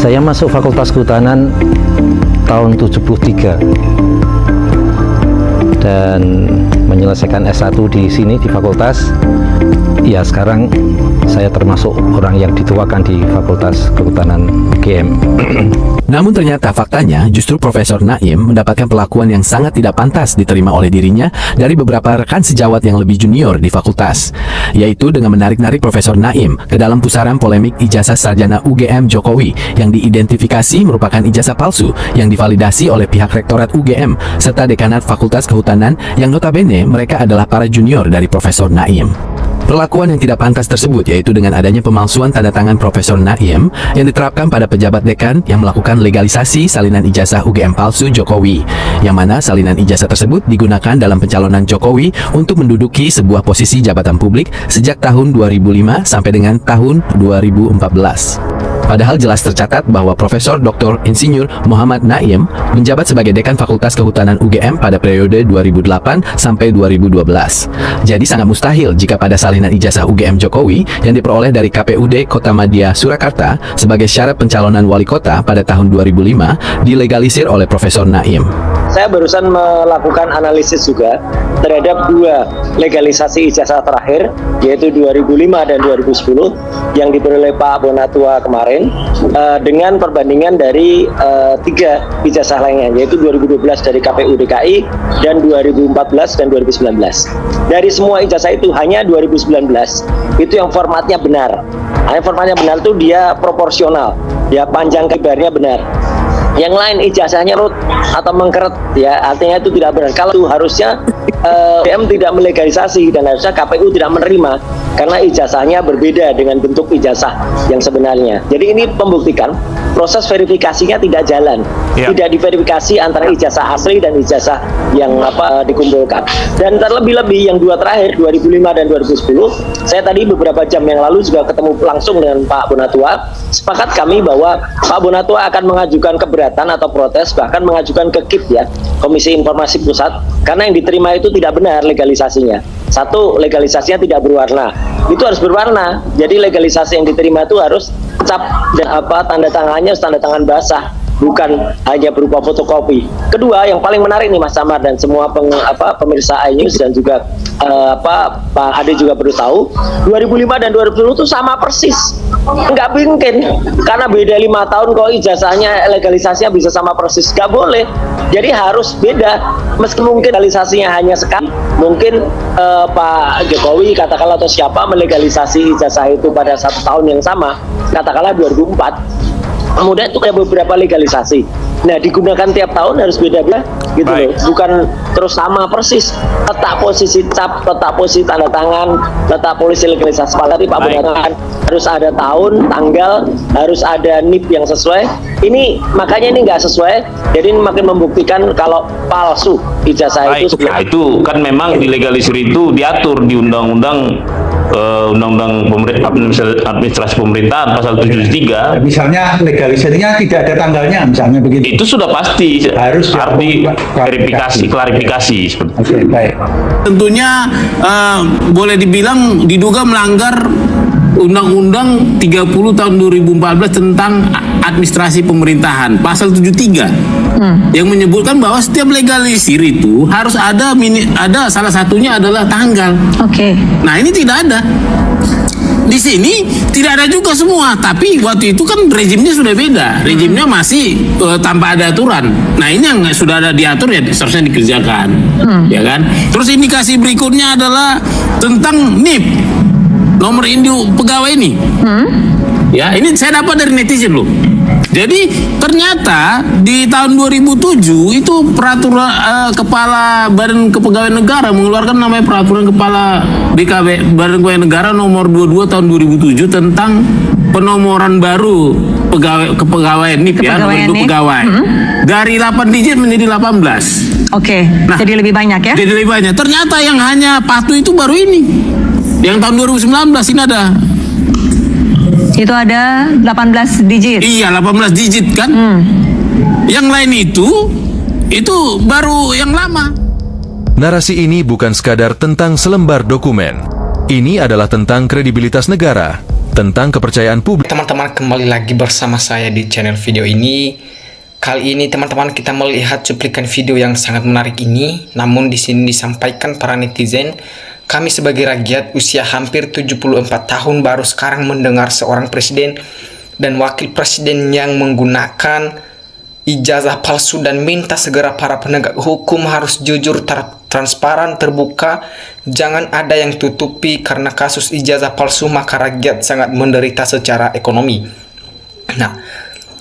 Saya masuk Fakultas Kehutanan tahun 73 dan menyelesaikan S1 di sini di fakultas. Ya, sekarang saya termasuk orang yang dituakan di Fakultas Kehutanan UGM. Namun ternyata faktanya justru Profesor Naim mendapatkan perlakuan yang sangat tidak pantas diterima oleh dirinya dari beberapa rekan sejawat yang lebih junior di fakultas, yaitu dengan menarik-narik Profesor Naim ke dalam pusaran polemik ijazah sarjana UGM Jokowi yang diidentifikasi merupakan ijazah palsu yang divalidasi oleh pihak Rektorat UGM serta Dekanat Fakultas Kehutanan yang notabene mereka adalah para junior dari Profesor Naim. Perlakuan yang tidak pantas tersebut yaitu dengan adanya pemalsuan tanda tangan Profesor Naim yang diterapkan pada pejabat dekan yang melakukan legalisasi salinan ijazah UGM palsu Jokowi, yang mana salinan ijazah tersebut digunakan dalam pencalonan Jokowi untuk menduduki sebuah posisi jabatan publik sejak tahun 2005 sampai dengan tahun 2014. Padahal jelas tercatat bahwa Profesor Dr. Insinyur Muhammad Naim menjabat sebagai Dekan Fakultas Kehutanan UGM pada periode 2008 sampai 2012. Jadi sangat mustahil jika pada salinan ijazah UGM Jokowi yang diperoleh dari KPUD Kota Madya Surakarta sebagai syarat pencalonan wali kota pada tahun 2005 dilegalisir oleh Profesor Naim. Saya barusan melakukan analisis juga terhadap dua legalisasi ijazah terakhir, yaitu 2005 dan 2010 yang diperoleh Pak Bonatua kemarin, dengan perbandingan dari tiga ijazah lainnya, yaitu 2012 dari KPU DKI dan 2014 dan 2019. Dari semua ijazah itu hanya 2019 itu yang formatnya benar. Nah, formatnya benar itu dia proporsional, ya, panjang lebarnya benar. Yang lain ijazahnya rut atau mengkeret, ya, artinya itu tidak benar. Kalau itu harusnya UGM tidak melegalisasi dan harusnya KPU tidak menerima karena ijazahnya berbeda dengan bentuk ijazah yang sebenarnya. Jadi ini membuktikan proses verifikasinya tidak jalan, tidak diverifikasi antara ijazah asli dan ijazah yang dikumpulkan. Dan terlebih-lebih yang dua terakhir 2005 dan 2010, saya tadi beberapa jam yang lalu juga ketemu langsung dengan Pak Bonatua. Sepakat kami bahwa Pak Bonatua akan mengajukan keberatan atau protes, bahkan mengajukan ke KIP, ya, Komisi Informasi Pusat, karena yang diterima itu tidak benar legalisasinya. Satu, legalisasinya tidak berwarna. Itu harus berwarna. Jadi legalisasi yang diterima itu harus cap dan tanda tangannya tanda tangan basah, bukan hanya berupa fotokopi. Kedua, yang paling menarik nih Mas Samar dan semua pemirsa iNews dan juga Pak Ade juga perlu tahu, 2005 dan 2010 itu sama persis. Nggak mungkin, karena beda 5 tahun kok ijazahnya legalisasinya bisa sama persis. Nggak boleh. Jadi harus beda. Meski mungkin legalisasinya hanya sekali, mungkin Pak Jokowi katakanlah atau siapa melegalisasi ijazah itu pada 1 tahun yang sama, katakanlah 2004. Kemudian itu kayak beberapa legalisasi. Nah, digunakan tiap tahun harus beda-beda gitu loh. Bukan terus sama persis. Letak posisi cap, letak posisi tanda tangan, letak posisi legalisasi. Tadi Pak Bonatua harus ada tahun, tanggal, harus ada NIP yang sesuai. Ini makanya ini nggak sesuai. Jadi ini makin membuktikan kalau palsu ijazah itu. Nah, itu kan memang di legalisir itu diatur di undang-undang administrasi pemerintahan pasal 73. Misalnya legalisirnya tidak ada tanggalnya, misalnya begitu. Itu sudah pasti harus arti klarifikasi seperti itu. Oke, baik. Tentunya boleh dibilang diduga melanggar Undang-Undang 30 tahun 2014 tentang administrasi pemerintahan pasal 73 yang menyebutkan bahwa setiap legalisir itu harus ada salah satunya adalah tanggal. Oke. Nah, ini tidak ada. Di sini tidak ada juga semua, tapi waktu itu kan rejimnya sudah beda. Rejimnya masih tanpa ada aturan. Nah, ini yang sudah ada diatur ya seharusnya dikerjakan. Ya kan? Terus indikasi berikutnya adalah tentang NIP. Nomor induk pegawai ini. Ya, ini saya dapat dari netizen loh. Jadi ternyata di tahun 2007 itu peraturan Kepala Badan Kepegawaian Negara mengeluarkan namanya Peraturan Kepala BKB Badan Kepegawaian Negara nomor 22 tahun 2007 tentang penomoran baru kepegawaian NIP, ya, nomor induk pegawai. Dari 8 digit menjadi 18. Oke. Nah, jadi lebih banyak ya? Jadi lebih banyak. Ternyata yang hanya patuh itu baru ini. Yang tahun 2019 ini ada. Itu ada 18 digit. Iya, 18 digit kan. Yang lain itu baru yang lama. Narasi ini bukan sekadar tentang selembar dokumen. Ini adalah tentang kredibilitas negara, tentang kepercayaan publik. Teman-teman, kembali lagi bersama saya di channel video ini. Kali ini teman-teman kita melihat cuplikan video yang sangat menarik ini. Namun di sini disampaikan para netizen, kami sebagai rakyat usia hampir 74 tahun baru sekarang mendengar seorang presiden dan wakil presiden yang menggunakan ijazah palsu dan minta segera para penegak hukum harus jujur, transparan, terbuka, jangan ada yang tutupi karena kasus ijazah palsu maka rakyat sangat menderita secara ekonomi. Nah,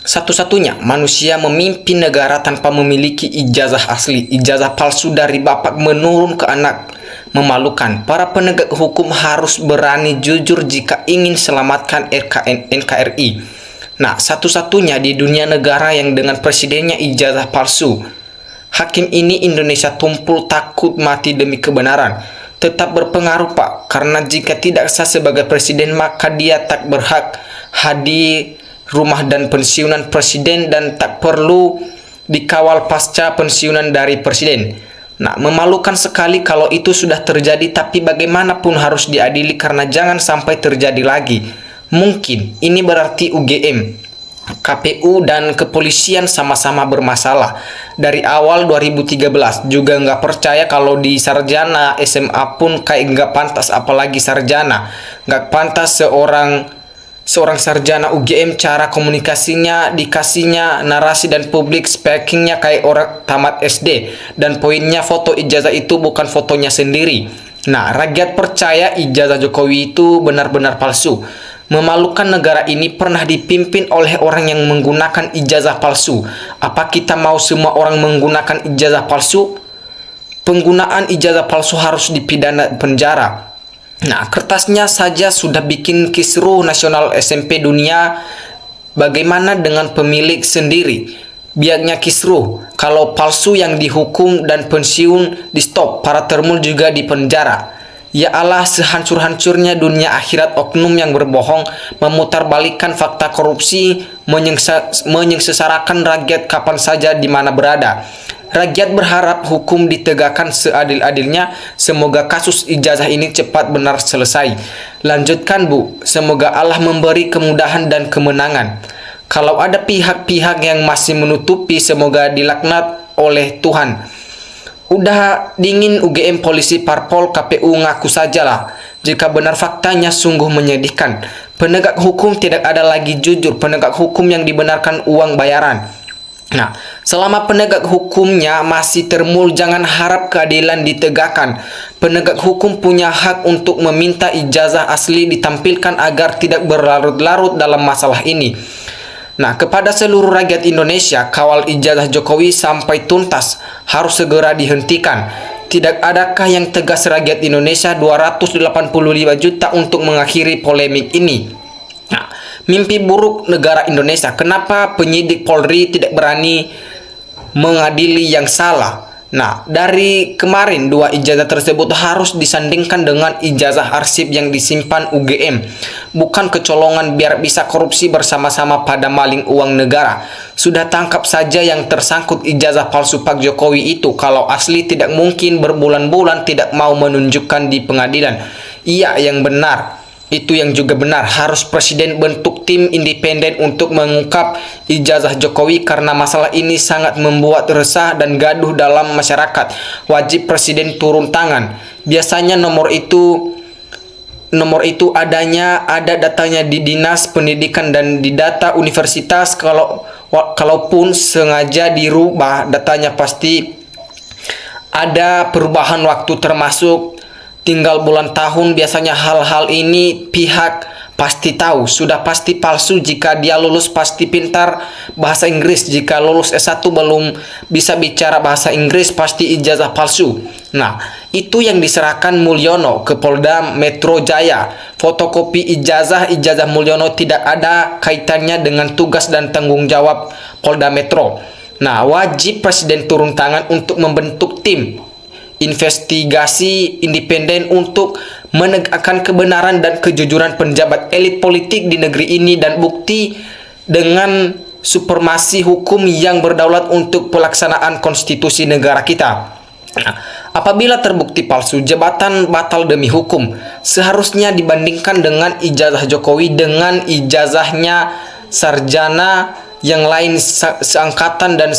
satu-satunya manusia memimpin negara tanpa memiliki ijazah asli, ijazah palsu dari bapak menurun ke anak, memalukan. Para penegak hukum harus berani jujur jika ingin selamatkan NKRI. Nah, satu-satunya di dunia negara yang dengan presidennya ijazah palsu. Hakim ini Indonesia tumpul takut mati demi kebenaran. Tetap berpengaruh Pak, karena jika tidak sah sebagai presiden maka dia tak berhak hadir rumah dan pensiunan presiden dan tak perlu dikawal pasca pensiunan dari presiden. Nah, memalukan sekali kalau itu sudah terjadi, tapi bagaimanapun harus diadili karena jangan sampai terjadi lagi. Mungkin ini berarti UGM, KPU dan kepolisian sama-sama bermasalah. Dari awal 2013 juga nggak percaya kalau di sarjana SMA pun kayak nggak pantas, apalagi sarjana. Nggak pantas seorang sarjana UGM cara komunikasinya, dikasihnya narasi dan public speakingnya kayak orang tamat SD. Dan poinnya foto ijazah itu bukan fotonya sendiri. Nah, rakyat percaya ijazah Jokowi itu benar-benar palsu. Memalukan, negara ini pernah dipimpin oleh orang yang menggunakan ijazah palsu. Apa kita mau semua orang menggunakan ijazah palsu? Penggunaan ijazah palsu harus dipidana penjara. Nah, kertasnya saja sudah bikin kisruh nasional SMP dunia. Bagaimana dengan pemilik sendiri? Biarnya kisruh. Kalau palsu yang dihukum dan pensiun di stop, para termul juga di penjara. Ya Allah, sehancur-hancurnya dunia akhirat oknum yang berbohong, memutarbalikkan fakta korupsi, menyengsarakan rakyat kapan saja di mana berada. Rakyat berharap hukum ditegakkan seadil-adilnya. Semoga kasus ijazah ini cepat benar selesai. Lanjutkan Bu, semoga Allah memberi kemudahan dan kemenangan. Kalau ada pihak-pihak yang masih menutupi, semoga dilaknat oleh Tuhan. Udah dingin UGM, polisi, parpol, KPU, ngaku sajalah. Jika benar faktanya sungguh menyedihkan. Penegak hukum tidak ada lagi jujur. Penegak hukum yang dibenarkan uang bayaran. Nah, selama penegak hukumnya masih termul, jangan harap keadilan ditegakkan. Penegak hukum punya hak untuk meminta ijazah asli ditampilkan agar tidak berlarut-larut dalam masalah ini. Nah, kepada seluruh rakyat Indonesia, kawal ijazah Jokowi sampai tuntas, harus segera dihentikan. Tidak adakah yang tegas rakyat Indonesia 285 juta untuk mengakhiri polemik ini? Nah, mimpi buruk negara Indonesia. Kenapa penyidik Polri tidak berani mengadili yang salah? Nah, dari kemarin dua ijazah tersebut harus disandingkan dengan ijazah arsip yang disimpan UGM. Bukan kecolongan biar bisa korupsi bersama-sama pada maling uang negara. Sudah tangkap saja yang tersangkut ijazah palsu Pak Jokowi itu. Kalau asli tidak mungkin berbulan-bulan tidak mau menunjukkan di pengadilan. Iya, yang benar. Itu yang juga benar, harus presiden bentuk tim independen untuk mengungkap ijazah Jokowi karena masalah ini sangat membuat resah dan gaduh dalam masyarakat. Wajib presiden turun tangan. Biasanya nomor itu ada datanya di Dinas Pendidikan dan di data universitas. Kalaupun sengaja dirubah datanya pasti ada perubahan waktu termasuk tinggal bulan tahun. Biasanya hal-hal ini pihak pasti tahu, sudah pasti palsu. Jika dia lulus pasti pintar bahasa Inggris, jika lulus S1 belum bisa bicara bahasa Inggris pasti ijazah palsu. Nah, itu yang diserahkan Mulyono ke Polda Metro Jaya. Fotokopi ijazah Mulyono tidak ada kaitannya dengan tugas dan tanggung jawab Polda Metro. Nah, wajib presiden turun tangan untuk membentuk tim investigasi independen untuk menegakkan kebenaran dan kejujuran penjabat elit politik di negeri ini dan bukti dengan supremasi hukum yang berdaulat untuk pelaksanaan konstitusi negara kita. Nah, Apabila terbukti palsu, jabatan batal demi hukum. Seharusnya dibandingkan dengan ijazah Jokowi dengan ijazahnya sarjana yang lain seangkatan dan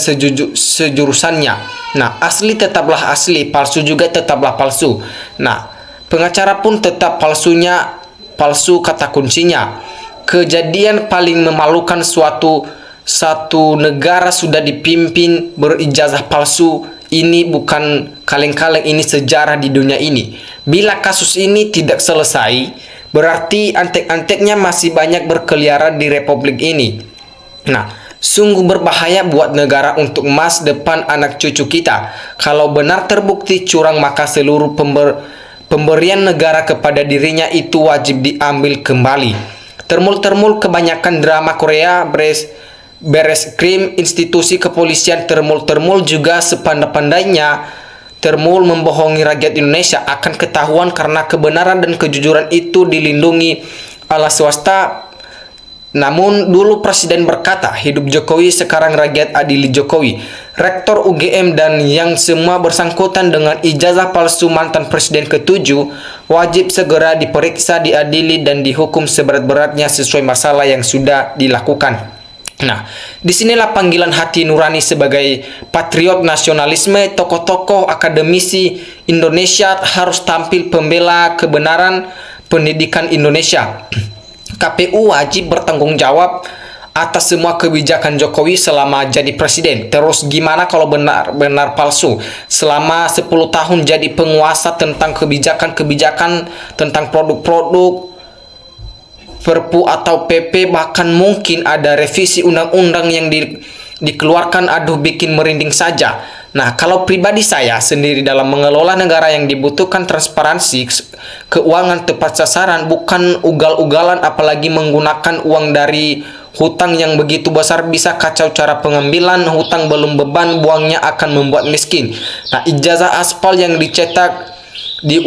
sejurusannya. Nah, asli tetaplah asli, palsu juga tetaplah palsu. Nah, pengacara pun tetap palsunya palsu kata kuncinya. Kejadian paling memalukan satu negara sudah dipimpin berijazah palsu. Ini bukan kaleng-kaleng, ini sejarah di dunia ini. Bila kasus ini tidak selesai, berarti antek-anteknya masih banyak berkeliaran di republik ini. Nah, sungguh berbahaya buat negara untuk masa depan anak cucu kita. Kalau benar terbukti curang, maka seluruh pemberian negara kepada dirinya itu wajib diambil kembali. Termul-termul kebanyakan drama Korea, beres krim, institusi kepolisian termul-termul juga sepandai-pandainya termul membohongi rakyat Indonesia akan ketahuan karena kebenaran dan kejujuran itu dilindungi oleh swasta. Namun dulu Presiden berkata, hidup Jokowi, sekarang rakyat adili Jokowi. Rektor UGM dan yang semua bersangkutan dengan ijazah palsu mantan Presiden ke-7 wajib segera diperiksa, diadili dan dihukum seberat-beratnya sesuai masalah yang sudah dilakukan. Nah, disinilah panggilan hati nurani sebagai patriot nasionalisme. Tokoh-tokoh akademisi Indonesia harus tampil pembela kebenaran pendidikan Indonesia. KPU wajib bertanggung jawab atas semua kebijakan Jokowi selama jadi presiden. Terus gimana kalau benar palsu? Selama 10 tahun jadi penguasa tentang kebijakan-kebijakan, tentang produk-produk, Perpu atau PP, bahkan mungkin ada revisi undang-undang yang dikeluarkan, aduh bikin merinding saja. Nah, kalau pribadi saya sendiri dalam mengelola negara yang dibutuhkan transparansi, keuangan tepat sasaran, bukan ugal-ugalan, apalagi menggunakan uang dari hutang yang begitu besar, bisa kacau cara pengambilan hutang, belum beban buangnya akan membuat miskin. Nah, ijazah aspal yang dicetak di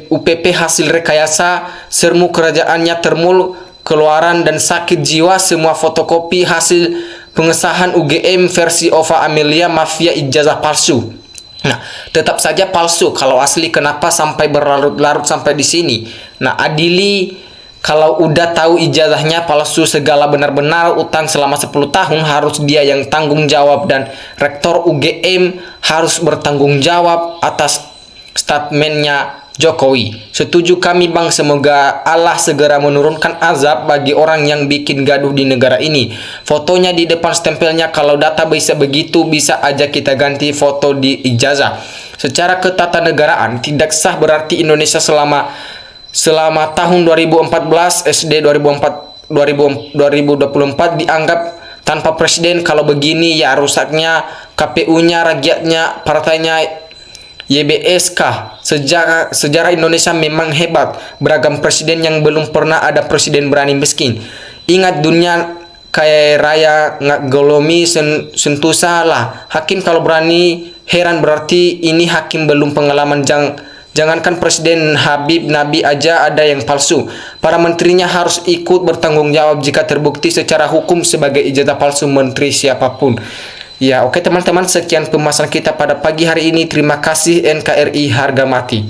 UPP hasil rekayasa, sermu kerajaannya termul, keluaran dan sakit jiwa, semua fotokopi hasil pengesahan UGM versi Ova Amelia, mafia ijazah palsu. Nah, tetap saja palsu. Kalau asli kenapa sampai berlarut-larut sampai di sini? Nah, adili kalau udah tahu ijazahnya palsu segala, benar-benar utang selama 10 tahun harus dia yang tanggung jawab, dan rektor UGM harus bertanggung jawab atas statementnya Jokowi. Setuju kami Bang, semoga Allah segera menurunkan azab bagi orang yang bikin gaduh di negara ini. Fotonya di depan stempelnya, kalau data bisa begitu, bisa aja kita ganti foto di ijazah. Secara ketatanegaraan tidak sah, berarti Indonesia selama tahun 2014 SD 2024 dianggap tanpa presiden. Kalau begini ya rusaknya KPU-nya, rakyatnya, partainya, YBSK. Sejarah Indonesia memang hebat, beragam presiden yang belum pernah ada presiden berani miskin. Ingat dunia kaya raya nggak golomi sentuh salah. Hakim kalau berani, heran berarti ini hakim belum pengalaman. Jangankan presiden, Habib Nabi aja ada yang palsu. Para menterinya harus ikut bertanggung jawab jika terbukti secara hukum sebagai ijazah palsu menteri siapapun. Ya, oke teman-teman, sekian pembahasan kita pada pagi hari ini. Terima kasih. NKRI harga mati.